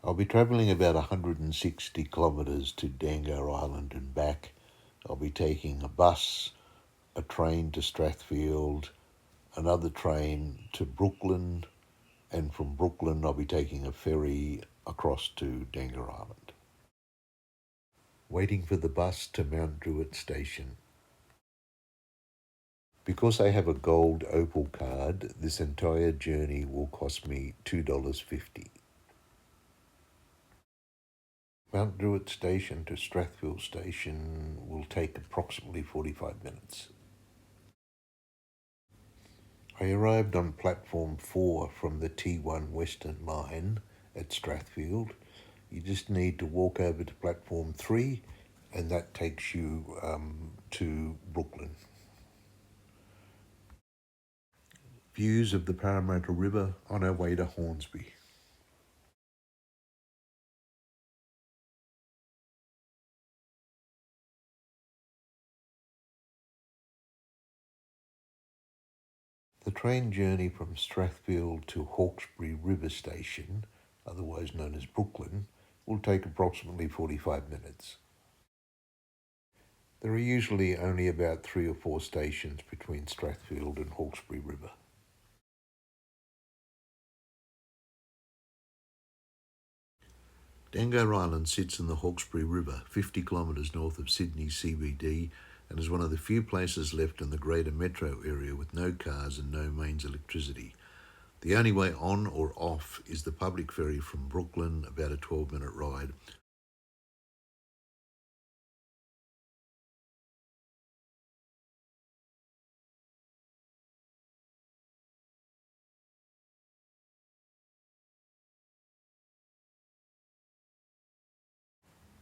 I'll be travelling about 160 kilometres to Dangar Island and back. I'll be taking a bus, a train to Strathfield, another train to Brooklyn, and from Brooklyn I'll be taking a ferry across to Dangar Island. Waiting for the bus to Mount Druitt Station. Because I have a gold Opal card, this entire journey will cost me $2.50. Mount Druitt Station to Strathfield Station will take approximately 45 minutes. I arrived on platform 4 from the T1 Western Line at Strathfield. You just need to walk over to platform 3 and that takes you to Brooklyn. Views of the Parramatta River on our way to Hornsby. The train journey from Strathfield to Hawkesbury River Station, otherwise known as Brooklyn, will take approximately 45 minutes. There are usually only about 3 or 4 stations between Strathfield and Hawkesbury River. Dangar Island sits in the Hawkesbury River, 50 kilometres north of Sydney CBD, and is one of the few places left in the greater metro area with no cars and no mains electricity. The only way on or off is the public ferry from Brooklyn, about a 12-minute ride.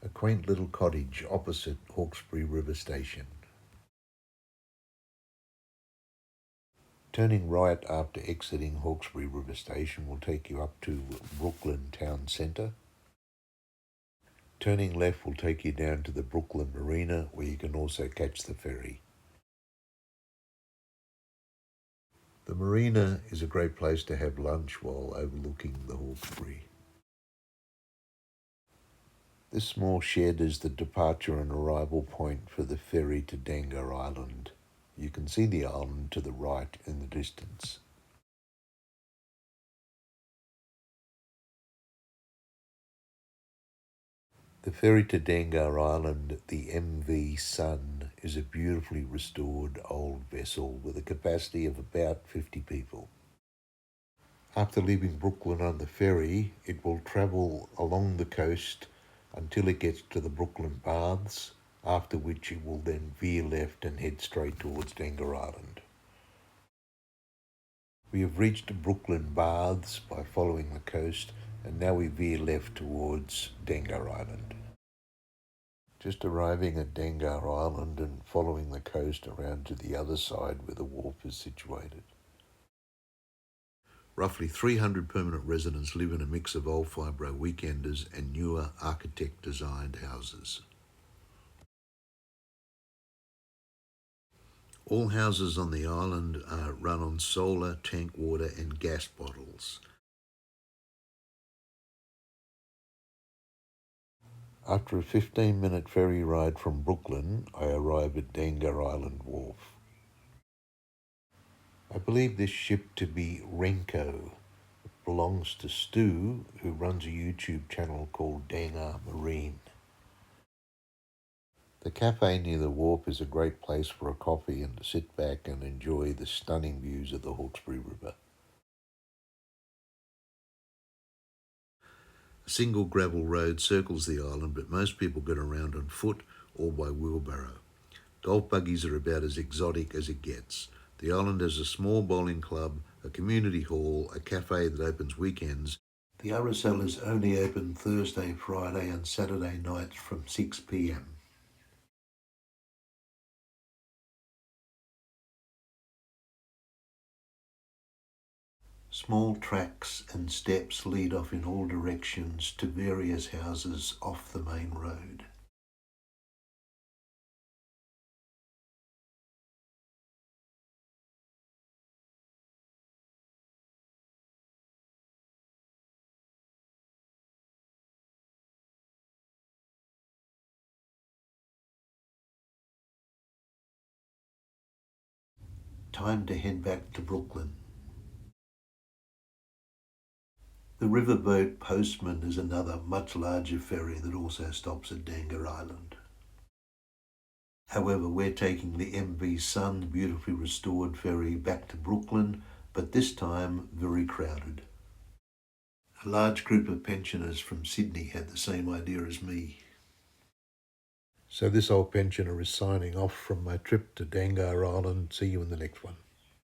A quaint little cottage opposite Hawkesbury River Station. Turning right after exiting Hawkesbury River Station will take you up to Brooklyn Town Centre. Turning left will take you down to the Brooklyn Marina, where you can also catch the ferry. The marina is a great place to have lunch while overlooking the Hawkesbury. This small shed is the departure and arrival point for the ferry to Dangar Island. You can see the island to the right in the distance. The ferry to Dangar Island, the MV Sun, is a beautifully restored old vessel with a capacity of about 50 people. After leaving Brooklyn on the ferry, it will travel along the coast until it gets to the Brooklyn Baths, after which it will then veer left and head straight towards Dangar Island. We have reached Brooklyn Baths by following the coast, and now we veer left towards Dangar Island. Just arriving at Dangar Island and following the coast around to the other side where the wharf is situated. Roughly 300 permanent residents live in a mix of old fibro weekenders and newer architect-designed houses. All houses on the island are run on solar, tank water and gas bottles. After a 15-minute ferry ride from Brooklyn, I arrive at Dangar Island Wharf. I believe this ship to be Renko. It belongs to Stu, who runs a YouTube channel called Dangar Marine. The cafe near the wharf is a great place for a coffee and to sit back and enjoy the stunning views of the Hawkesbury River. A single gravel road circles the island, but most people get around on foot or by wheelbarrow. Golf buggies are about as exotic as it gets. The island has a small bowling club, a community hall, a cafe that opens weekends. The RSL is only open Thursday, Friday and Saturday nights from 6 p.m. Small tracks and steps lead off in all directions to various houses off the main road. time to head back to Brooklyn. The riverboat Postman is another much larger ferry that also stops at Dangar Island. However, we're taking the MV Sun beautifully restored ferry back to Brooklyn, but this time very crowded. A large group of pensioners from Sydney had the same idea as me. So this old pensioner is signing off from my trip to Dangar Island. See you in the next one.